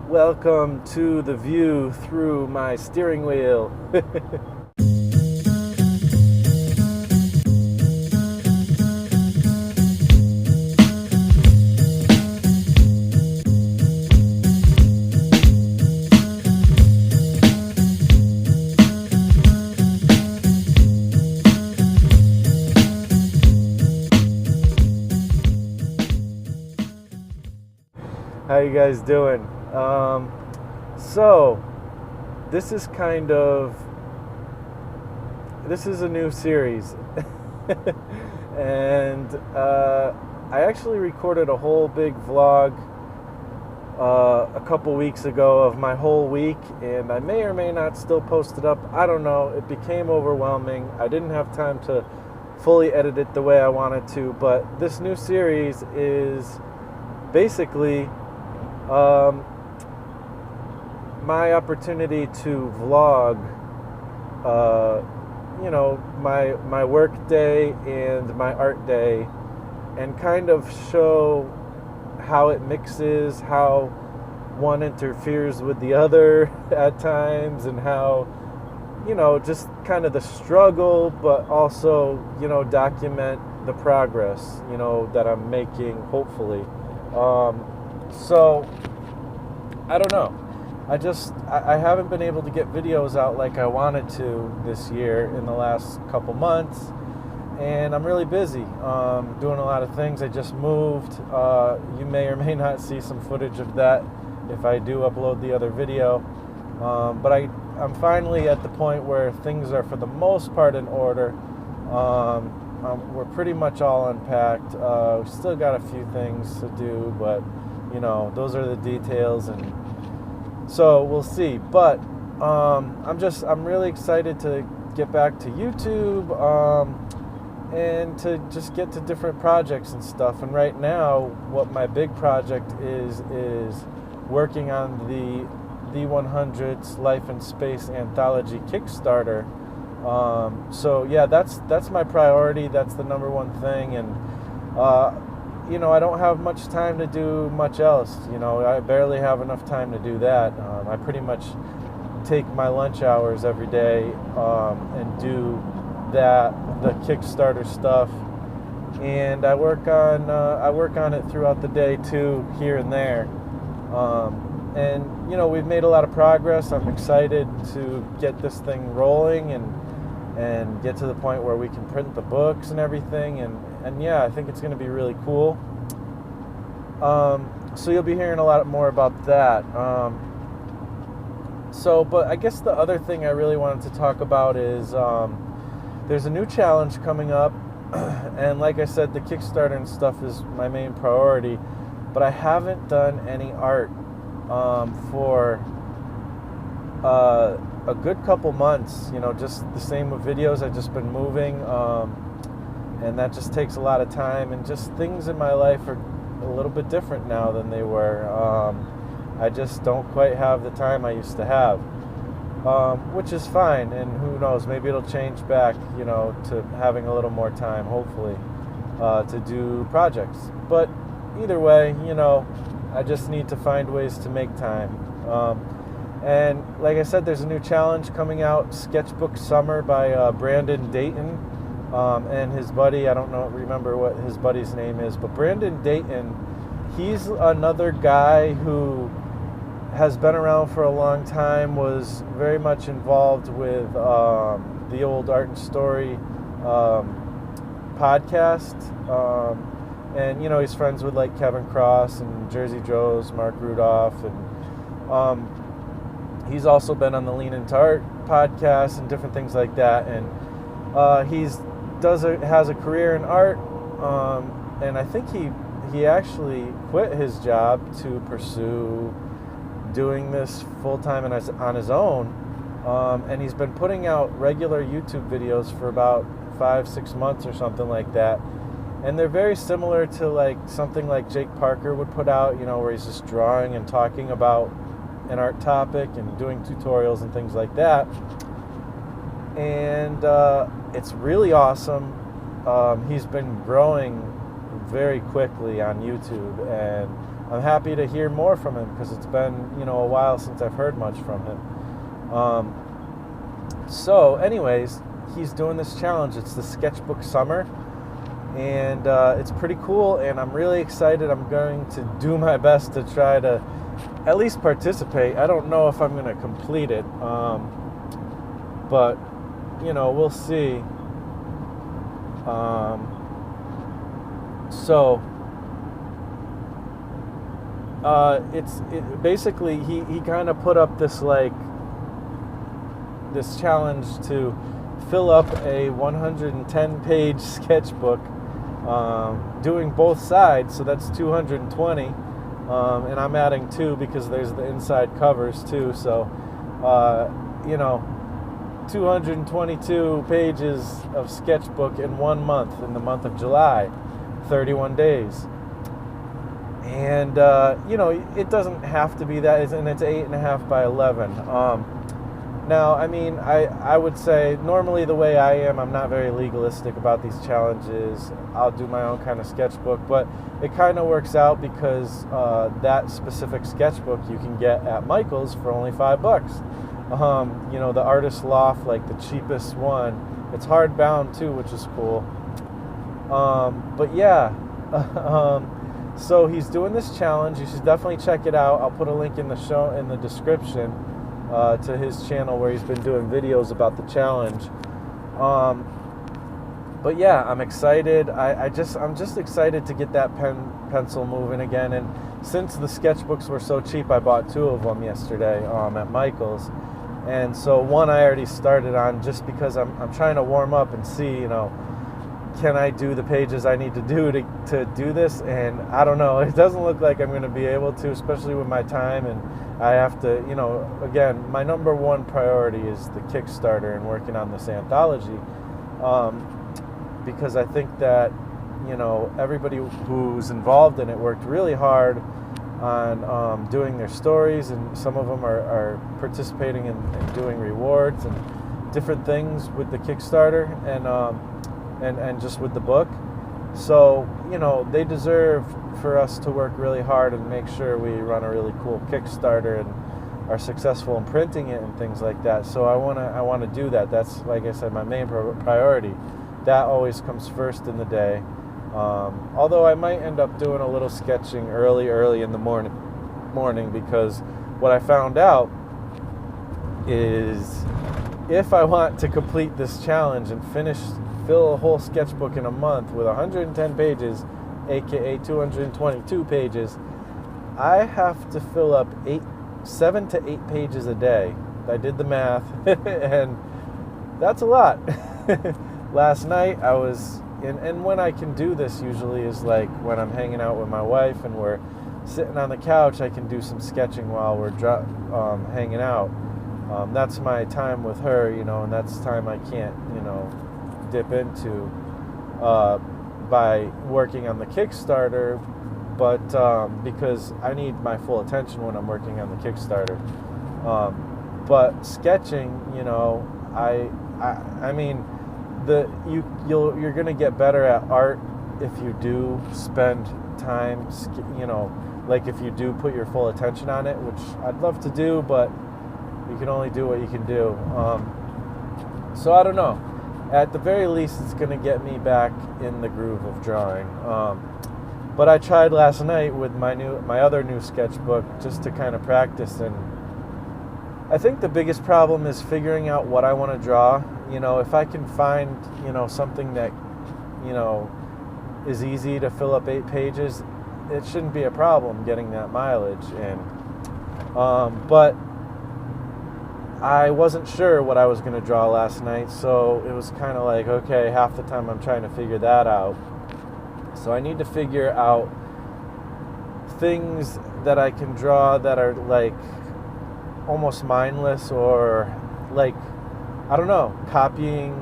Welcome to the view through my steering wheel. How you guys doing? So this is a new series. And I actually recorded a whole big vlog a couple weeks ago of my whole week, and I may or may not still post it up. I don't know. It became overwhelming. I didn't have time to fully edit it the way I wanted to, but this new series is basically my opportunity to vlog, my work day and my art day, and kind of show how it mixes, how one interferes with the other at times, and how, just kind of the struggle, but also, document the progress, that I'm making, hopefully. So, I don't know. I haven't been able to get videos out like I wanted to this year in the last couple months, and I'm really busy doing a lot of things. I just moved. You may or may not see some footage of that if I do upload the other video. But I'm finally at the point where things are, for the most part, in order. We're pretty much all unpacked. We've still got a few things to do, but those are the details, and so we'll see. But I'm really excited to get back to YouTube, and to just get to different projects and stuff. And right now, what my big project is working on the 100's Life in Space Anthology Kickstarter. So yeah, that's my priority. That's the number one thing, and I don't have much time to do much else. I barely have enough time to do that. I pretty much take my lunch hours every day and do the Kickstarter stuff, and I work on it throughout the day too, here and there. And we've made a lot of progress. I'm excited to get this thing rolling and get to the point where we can print the books and everything, and yeah, I think it's going to be really cool. So you'll be hearing a lot more about that. But I guess the other thing I really wanted to talk about is there's a new challenge coming up, and like I said, the Kickstarter and stuff is my main priority, but I haven't done any art for a good couple months. Just the same with videos. I've just been moving, and that just takes a lot of time, and just things in my life are a little bit different now than they were. I just don't quite have the time I used to have, which is fine, and who knows, maybe it'll change back, to having a little more time, hopefully, to do projects. But either way, I just need to find ways to make time. And like I said, there's a new challenge coming out, Sketchbook Summer by Brandon Dayton and his buddy. I don't remember what his buddy's name is, but Brandon Dayton, he's another guy who has been around for a long time, was very much involved with the old Art and Story podcast. And he's friends with like Kevin Cross and Jersey Joe's Mark Rudolph, and he's also been on the Lean Into Art podcast and different things like that. And has a career in art, and I think he actually quit his job to pursue doing this full time on his own. And he's been putting out regular YouTube videos for about 5-6 months or something like that. And they're very similar to like something like Jake Parker would put out, where he's just drawing and talking about an art topic and doing tutorials and things like that. And it's really awesome. He's been growing very quickly on YouTube, and I'm happy to hear more from him because it's been, you know, a while since I've heard much from him. So anyways, he's doing this challenge. It's the Sketchbook Summer, and it's pretty cool, and I'm really excited. I'm going to do my best to try to at least participate. I don't know if I'm going to complete it, but, you know, we'll see. Basically he kind of put up this challenge to fill up a 110-page sketchbook, doing both sides, so that's 220, and I'm adding 2 because there's the inside covers too, so you know, 222 pages of sketchbook in 1 month, in the month of July, 31 days. And, you know, it doesn't have to be that, and it's 8.5 by 11. Now, I mean, I would say normally the way I am, I'm not very legalistic about these challenges. I'll do my own kind of sketchbook, but it kind of works out because that specific sketchbook you can get at Michael's for only $5. You know, the Artist Loft, like the cheapest one. It's hardbound too, which is cool. But yeah, so he's doing this challenge. You should definitely check it out. I'll put a link in the description to his channel where he's been doing videos about the challenge. But yeah, I'm excited. I'm just excited to get that pencil moving again. And since the sketchbooks were so cheap, I bought 2 of them yesterday at Michael's. And so one I already started on just because I'm trying to warm up and see, you know, can I do the pages I need to do to do this? And I don't know. It doesn't look like I'm going to be able to, especially with my time. And I have to, you know, again, my number one priority is the Kickstarter and working on this anthology. Because I think that, you know, everybody who's involved in it worked really hard on doing their stories, and some of them are participating in doing rewards and different things with the Kickstarter and just with the book. So, you know, they deserve for us to work really hard and make sure we run a really cool Kickstarter and are successful in printing it and things like that. So I want to do that. That's, like I said, my main priority. That always comes first in the day. Although I might end up doing a little sketching early in the morning, because what I found out is if I want to complete this challenge and fill a whole sketchbook in a month with 110 pages, aka 222 pages, I have to fill up 7 to 8 pages a day. I did the math, and that's a lot. Last night I was and when I can do this usually is like when I'm hanging out with my wife and we're sitting on the couch. I can do some sketching while we're hanging out. That's my time with her, you know, and that's time I can't, you know, dip into by working on the Kickstarter, but because I need my full attention when I'm working on the Kickstarter. But sketching, you know, I mean, you're gonna get better at art if you do spend time, you know, like if you do put your full attention on it, which I'd love to do, but you can only do what you can do. So I don't know. At the very least, it's gonna get me back in the groove of drawing. But I tried last night with my other new sketchbook just to kind of practice, and I think the biggest problem is figuring out what I want to draw. You know, if I can find, you know, something that, you know, is easy to fill up 8 pages, it shouldn't be a problem getting that mileage in. But I wasn't sure what I was going to draw last night, so it was kind of like, okay, half the time I'm trying to figure that out. So I need to figure out things that I can draw that are like almost mindless, or like, I don't know, copying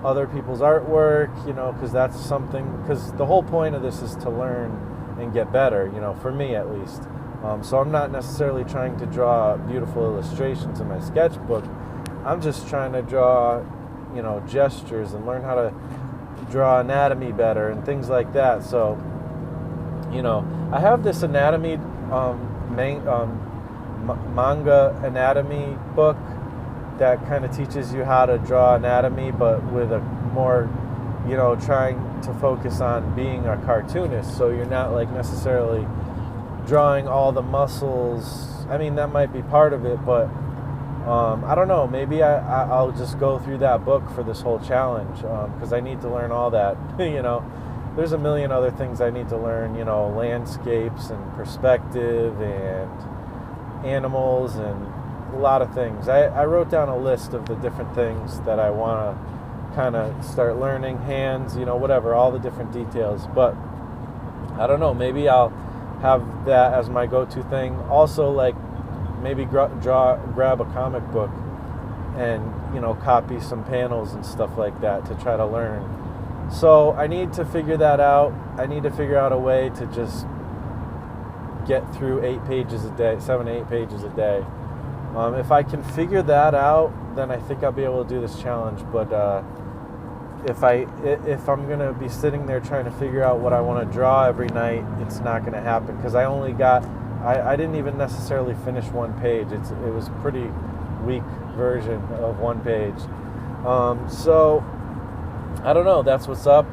other people's artwork, you know, because that's something, because the whole point of this is to learn and get better, you know, for me at least. So I'm not necessarily trying to draw beautiful illustrations in my sketchbook. I'm just trying to draw, you know, gestures and learn how to draw anatomy better and things like that. So, you know, I have this anatomy, manga anatomy book that kind of teaches you how to draw anatomy, but with a more, trying to focus on being a cartoonist. So you're not like necessarily drawing all the muscles. I mean, that might be part of it, but I don't know. Maybe I'll just go through that book for this whole challenge because I need to learn all that. There's a million other things I need to learn. Landscapes and perspective and animals and a lot of things. I wrote down a list of the different things that I want to kind of start learning. Hands, whatever, all the different details. But I don't know. Maybe I'll have that as my go-to thing. Also, like, maybe grab a comic book and copy some panels and stuff like that to try to learn. So I need to figure that out. I need to figure out a way to just get through 7 to 8 pages a day. If I can figure that out, then I think I'll be able to do this challenge. But if I'm gonna be sitting there trying to figure out what I want to draw every night, it's not gonna happen because I didn't even necessarily finish one page. It was a pretty weak version of one page. So I don't know. That's what's up.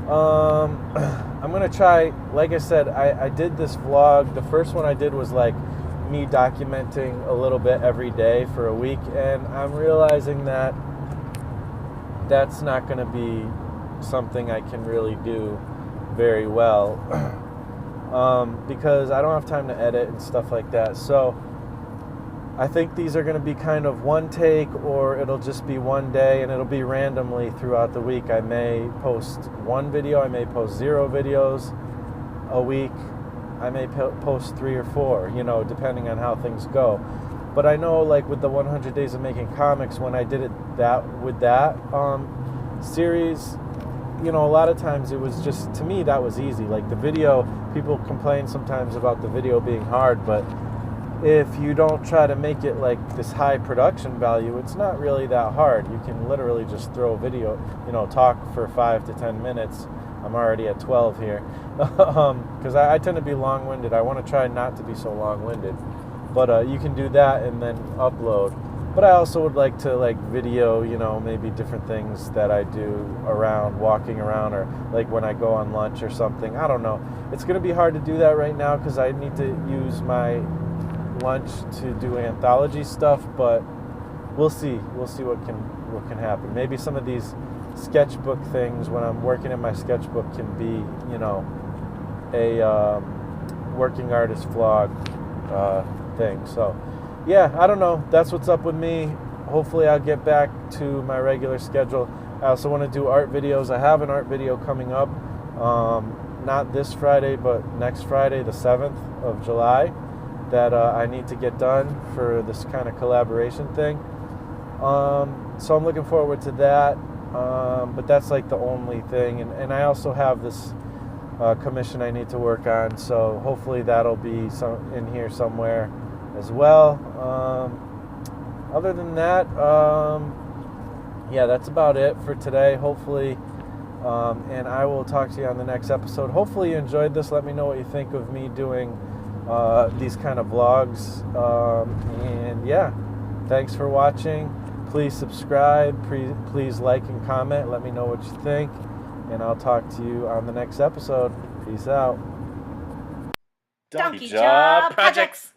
I'm gonna try. Like I said, I did this vlog. The first one I did was like me documenting a little bit every day for a week, and I'm realizing that that's not going to be something I can really do very well because I don't have time to edit and stuff like that. So I think these are going to be kind of one take, or it'll just be one day, and it'll be randomly throughout the week. I may post one video, I may post 0 videos a week, I may post 3 or 4, depending on how things go. But I know, like with the 100 Days of Making Comics, when I did it with that series, a lot of times it was just, to me, that was easy. Like the video, people complain sometimes about the video being hard, but if you don't try to make it like this high production value, it's not really that hard. You can literally just throw a video, talk for 5 to 10 minutes. I'm already at 12 here because I tend to be long-winded. I want to try not to be so long-winded, but you can do that and then upload. But I also would like to video, maybe different things that I do around, walking around, or like when I go on lunch or something. I don't know. It's going to be hard to do that right now because I need to use my lunch to do Anthology stuff, but we'll see what can happen. Maybe some of these sketchbook things when I'm working in my sketchbook can be a working artist vlog thing. So yeah, I don't know, that's what's up with me. Hopefully I'll get back to my regular schedule. I also want to do art videos. I have an art video coming up, not this Friday but next Friday, the 7th of July, that I need to get done for this kind of collaboration thing. So I'm looking forward to that. But that's like the only thing. And I also have this commission I need to work on. So hopefully that'll be in here somewhere as well. Other than that, yeah, that's about it for today. Hopefully, and I will talk to you on the next episode. Hopefully you enjoyed this. Let me know what you think of me doing these kind of vlogs. And yeah, thanks for watching. Please subscribe. Please like and comment. Let me know what you think. And I'll talk to you on the next episode. Peace out. Donkey Jaw Projects.